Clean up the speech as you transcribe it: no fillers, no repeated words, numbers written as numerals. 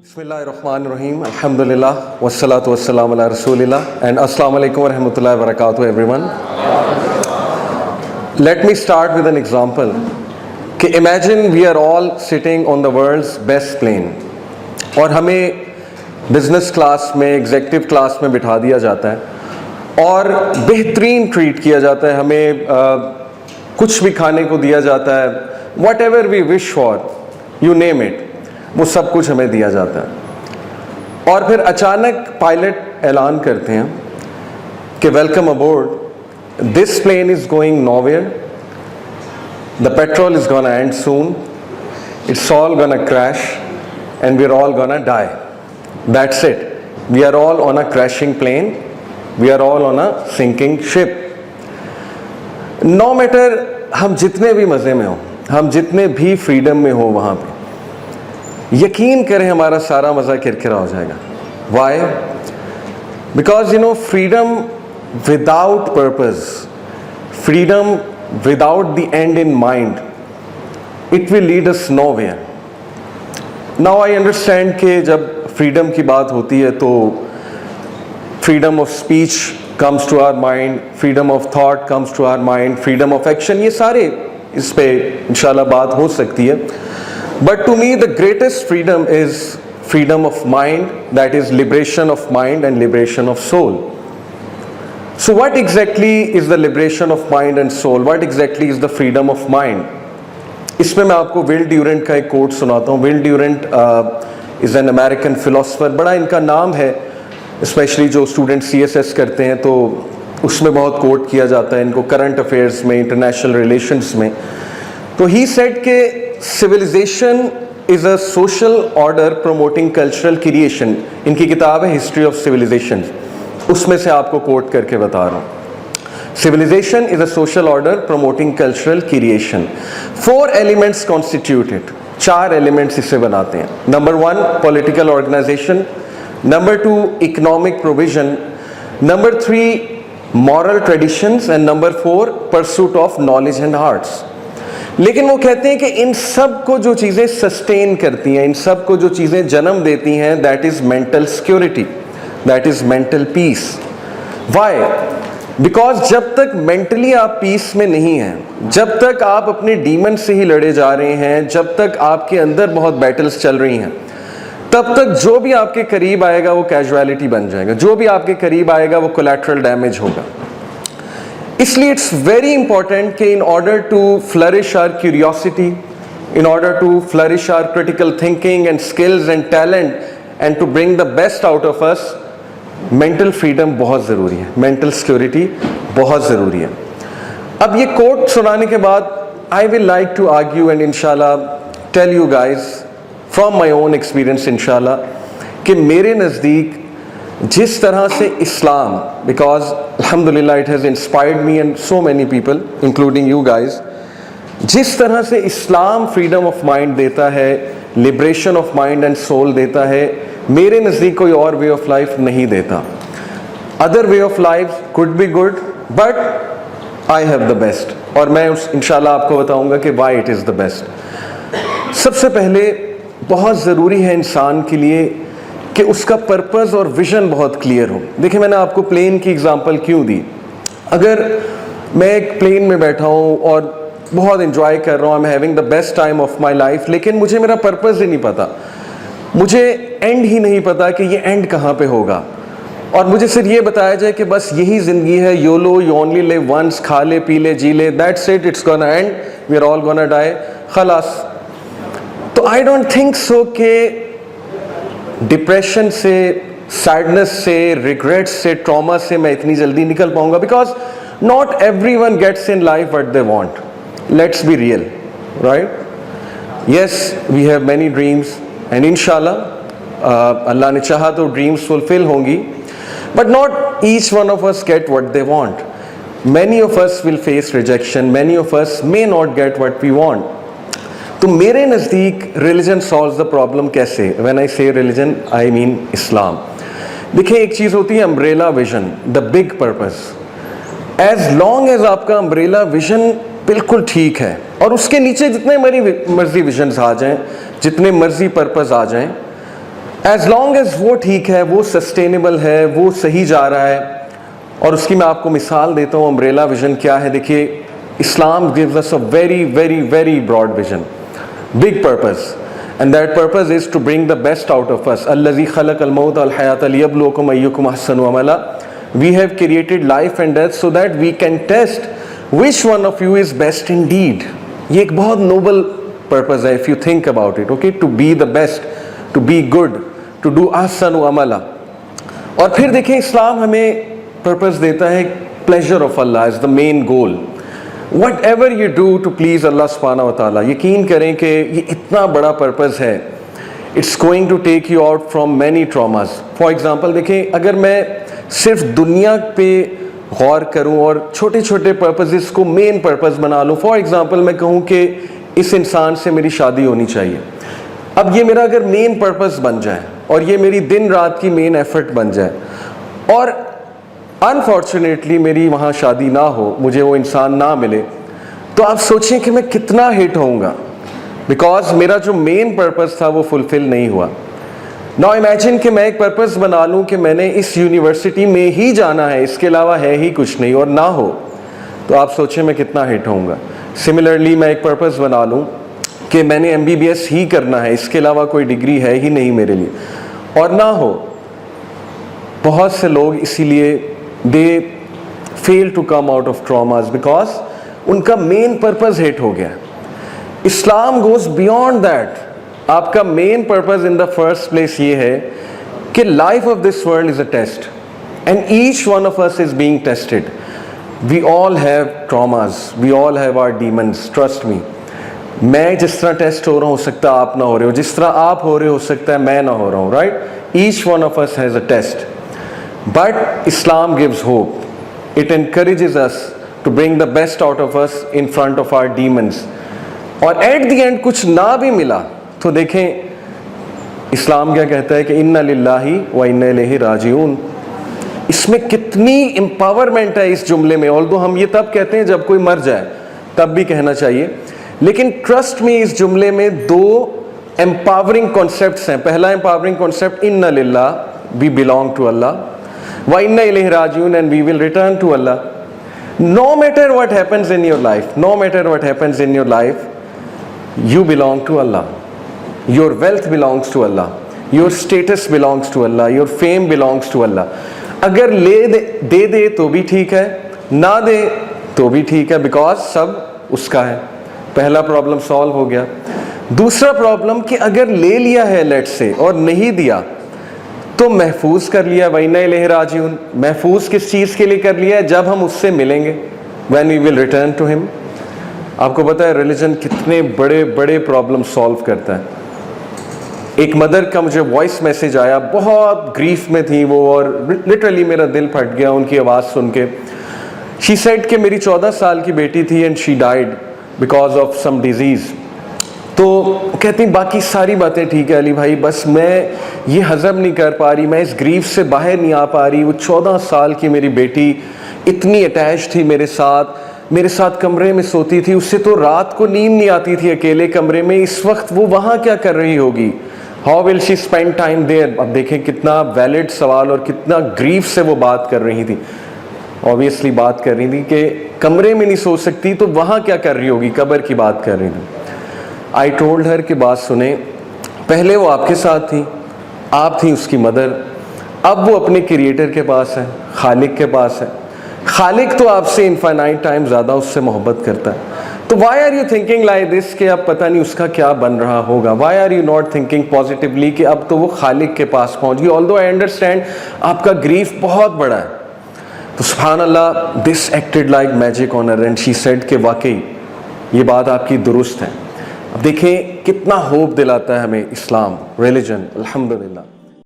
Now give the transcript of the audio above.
Bismillahirrahmanirrahim. Alhamdulillah. Wassalatu wassalamu ala Rasulillah. And Assalamu alaikum wa rahmatullahi wa barakatuh everyone. Let me start with an example. Imagine we are all sitting on the world's best plane. اور ہمیں business class میں executive class میں بٹھا دیا جاتا ہے اور بہترین ٹریٹ کیا جاتا ہے, ہمیں کچھ بھی کھانے کو دیا جاتا ہے, whatever we wish for, you name it, وہ سب کچھ ہمیں دیا جاتا ہے. اور پھر اچانک پائلٹ اعلان کرتے ہیں کہ welcome aboard, this plane is going nowhere, the petrol is gonna end soon, it's all gonna crash and we're all gonna die. That's it. We are all on a crashing plane. We are all on a sinking ship. No matter ہم جتنے بھی مزے میں ہوں, ہم جتنے بھی freedom میں ہو وہاں پہ, یقین کریں ہمارا سارا مزہ کرکرا ہو جائے گا. Why? Because freedom without purpose, freedom without the end in mind, it will lead us nowhere. Now I understand کہ جب فریڈم کی بات ہوتی ہے تو freedom of speech comes to our mind, freedom of thought comes to our mind, freedom of action, یہ سارے اس پہ انشاءاللہ بات ہو سکتی ہے. But to me the greatest freedom is freedom of mind, that is liberation of mind and liberation of soul. So what exactly is the liberation of mind and soul, what exactly is the freedom of mind? اس میں آپ کو ول Durant کا ایک quote سناتا ہوں. Will Durant is an American philosopher, بڑا ان کا نام ہے, اسپیشلی جو اسٹوڈنٹ سی ایس ایس کرتے ہیں تو اس میں بہت کوٹ کیا جاتا ہے ان کو, کرنٹ افیئرس میں, انٹرنیشنل ریلیشنس میں. تو ہی سیڈ کہ civilization is a social order promoting cultural creation. ان کی کتاب ہے ہسٹری آف سویلائزیشن, اس میں سے آپ کو کوٹ کر کے بتا رہا ہوں. Civilization is a social order promoting cultural creation. 4 elements constitute it. 4 elements اسے بناتے ہیں. Number 1, political organization. Number 2, economic provision. Number 3, moral traditions. And number 4, pursuit of knowledge and arts. لیکن وہ کہتے ہیں کہ ان سب کو جو چیزیں سسٹین کرتی ہیں, ان سب کو جو چیزیں جنم دیتی ہیں, that is mental security, that is mental peace. Why? Because جب تک مینٹلی آپ پیس میں نہیں ہیں, جب تک آپ اپنے ڈیمن سے ہی لڑے جا رہے ہیں, جب تک آپ کے اندر بہت بیٹلز چل رہی ہیں, تب تک جو بھی آپ کے قریب آئے گا وہ کیجویلٹی بن جائے گا, جو بھی آپ کے قریب آئے گا وہ کولیٹرل ڈیمیج ہوگا. اس لیے اٹس ویری امپورٹنٹ کہ in order to flourish our curiosity, in order to flourish our critical thinking and skills and talent and to bring the best out of us, mental freedom بہت ضروری ہے, mental security بہت ضروری ہے. اب یہ کوٹ سنانے کے بعد I will like to argue and انشاءاللہ tell you guys from my own experience انشاءاللہ کہ میرے نزدیک جس طرح سے اسلام, بیکاز الحمدللہ it has inspired me and so many people including you guys, جس طرح سے اسلام فریڈم آف مائنڈ دیتا ہے, liberation of mind and soul دیتا ہے, میرے نزدیک کوئی اور وے آف لائف نہیں دیتا. Other way of life could be good but I have the best, اور میں انشاءاللہ آپ کو بتاؤں گا کہ why it is the best. سب سے پہلے بہت ضروری ہے انسان کے لیے کہ اس کا پرپز اور ویژن بہت کلیئر ہو. دیکھیں میں نے آپ کو پلین کی اگزامپل کیوں دی. اگر میں ایک پلین میں بیٹھا ہوں اور بہت انجوائے کر رہا ہوں, I'm having the best time of my life, لیکن مجھے میرا پرپز ہی نہیں پتا, مجھے اینڈ ہی نہیں پتا کہ یہ اینڈ کہاں پہ ہوگا, اور مجھے صرف یہ بتایا جائے کہ بس یہی زندگی ہے, YOLO you only live once, کھا لے پی لے جی لے, that's it, it's gonna end, we are all gonna die, خلاص. تو آئی ڈونٹ تھنک سو کہ ڈپریشن سے, سیڈنس سے, ریگریٹ سے, ٹراما سے میں اتنی جلدی نکل پاؤں گا, because not everyone gets in life what they want. Let's be real, right? Yes we have many dreams and انشاءاللہ اللہ نے چاہا تو ڈریمز فلفل ہوں گی, but not each one of us get what they want. Many of us will face rejection, many of us may not get what we want. تو میرے نزدیک ریلیجن solves the problem کیسے؟ When I say religion, I mean Islam. دیکھیں ایک چیز ہوتی ہے umbrella vision, the big purpose. As long as آپ کا امبریلا ویژن بالکل ٹھیک ہے, اور اس کے نیچے جتنے مرضی ویژنز آ جائیں, جتنے مرضی پرپز آ جائیں, ایز لانگ ایز وہ ٹھیک ہے, وہ سسٹینیبل ہے, وہ صحیح جا رہا ہے. اور اس کی میں آپ کو مثال دیتا ہوں, امبریلا ویژن کیا ہے. دیکھیے, اسلام gives us a very very very broad vision, big purpose, and that purpose is to bring the best out of us. الذي خلق الموت والحياة ليبلوكم أيكم أحسن عملا. We have created life and death so that we can test which one of you is best indeed. یہ ایک بہت noble purpose ہے if you think about it, okay, to be the best, to be good, to do ahsan عملا. اور پھر دیکھیں, اسلام ہمیں purpose دیتا ہے pleasure of Allah as the main goal. Whatever you do to please Allah subhanahu wa ta'ala, یقین کریں کہ یہ اتنا بڑا purpose ہے, it's going to take you out from many traumas. For example, دیکھیں, اگر میں صرف دنیا پہ غور کروں اور چھوٹے چھوٹے purposes کو main purpose بنا لوں. For example, میں کہوں کہ اس انسان سے میری شادی ہونی چاہیے. اب یہ میرا اگر main purpose بن جائے اور یہ میری دن رات کی main effort بن جائے, اور انفارچونیٹلی میری وہاں شادی نہ ہو, مجھے وہ انسان نہ ملے, تو آپ سوچیں کہ میں کتنا ہٹ ہوں گا, بیکاز میرا جو مین پرپز تھا وہ فلفل نہیں ہوا. ناؤ امیجن کہ میں ایک پرپز بنا لوں کہ میں نے اس یونیورسٹی میں ہی جانا ہے, اس کے علاوہ ہے ہی کچھ نہیں, اور نہ ہو, تو آپ سوچیں میں کتنا ہٹ ہوں گا. سملرلی میں ایک پرپز بنا لوں کہ میں نے MBBS ہی کرنا ہے, اس کے علاوہ کوئی ڈگری ہے ہی نہیں میرے لیے, اور نہ ہو. بہت سے لوگ اسی لیے they fail to come out of traumas because ان کا مین پرپز ہٹ ہو گیا. اسلام goes beyond that. آپ کا main purpose in the first place یہ ہے کہ life of this world is a test and each one of us is being tested. We all have traumas, we all have our demons, trust me. میں جس طرح test ہو رہا ہوں ہو سکتا ہے آپ نہ ہو رہے ہو, جس طرح آپ ہو رہے ہو سکتا ہے میں نہ ہو رہا ہوں, right? Each one of us has a test. But Islam gives hope. It encourages us to bring the best out of us in front of our demons. اور at the end کچھ نہ بھی ملا تو دیکھیں اسلام کیا کہتا ہے کہ اِنَّ لِلَّهِ وَإِنَّ إِلَيْهِ رَاجِعُونَ. اس میں کتنی امپاورمنٹ ہے اس جملے میں. although ہم یہ تب کہتے ہیں جب کوئی مر جائے, تب بھی کہنا چاہیے, لیکن ٹرسٹ میں اس جملے میں دو امپاورنگ کانسیپٹس ہیں. پہلا امپاورنگ کانسیپٹ اِنَّ لِلَّهِ, we belong to Allah. وَإِنَّ إِلَيْهِ رَاجِعُونَ, and we will return to Allah. No matter what happens in your life, no matter what happens in your life, you belong to Allah. Your wealth belongs to Allah. Your status belongs to Allah. Your fame belongs to Allah. اگر دے دے تو بھی ٹھیک ہے, نہ دے تو بھی ٹھیک ہے, بیکاز سب اس کا ہے. پہلا پرابلم سالو ہو گیا. دوسرا پرابلم کہ اگر لے لیا ہے لیٹ سے اور نہیں دیا تو محفوظ کر لیا. وَإِنَّ إِلَيْهِ رَاجِعُونَ. محفوظ کس چیز کے لیے کر لیا ہے؟ جب ہم اس سے ملیں گے, when we will return to him. آپ کو پتہ ہے ریلیجن کتنے بڑے بڑے پرابلم سالو کرتا ہے. ایک مدر کا مجھے وائس میسیج آیا, بہت گریف میں تھی وہ, اور لٹرلی میرا دل پھٹ گیا ان کی آواز سن کے. شی سیڈ کہ میری 14 سال کی بیٹی تھی and she died because of some disease. تو کہتی ہیں باقی ساری باتیں ٹھیک ہے علی بھائی, بس میں یہ ہضم نہیں کر پا رہی, میں اس گریف سے باہر نہیں آ پا رہی. وہ 14 سال کی میری بیٹی اتنی اٹیچ تھی میرے ساتھ کمرے میں سوتی تھی, اس سے تو رات کو نیند نہیں آتی تھی اکیلے کمرے میں. اس وقت وہ وہاں کیا کر رہی ہوگی؟ How will she spend time there. اب دیکھیں کتنا ویلڈ سوال اور کتنا گریف سے وہ بات کر رہی تھی. اوبیسلی بات کر رہی تھی کہ کمرے میں نہیں سو سکتی تو وہاں کیا کر رہی ہوگی, قبر کی بات کر رہی تھی. I told her کہ بات سنیں, پہلے وہ آپ کے ساتھ تھی, آپ تھیں اس کی مدر, اب وہ اپنے کریٹر کے پاس ہے, خالق کے پاس ہے. خالق تو آپ سے انفائنائٹ ٹائم زیادہ اس سے محبت کرتا ہے. تو why are you thinking like this کہ اب پتہ نہیں اس کا کیا بن رہا ہوگا؟ Why are you not thinking positively کہ اب تو وہ خالق کے پاس پہنچ گئی؟ although I understand آپ کا گریف بہت بڑا ہے. تو سبحان اللہ, this acted like magic on her and she said کہ واقعی یہ بات آپ کی درست ہے. اب دیکھیں کتنا ہوپ دلاتا ہے ہمیں اسلام ریلیجن. الحمدللہ.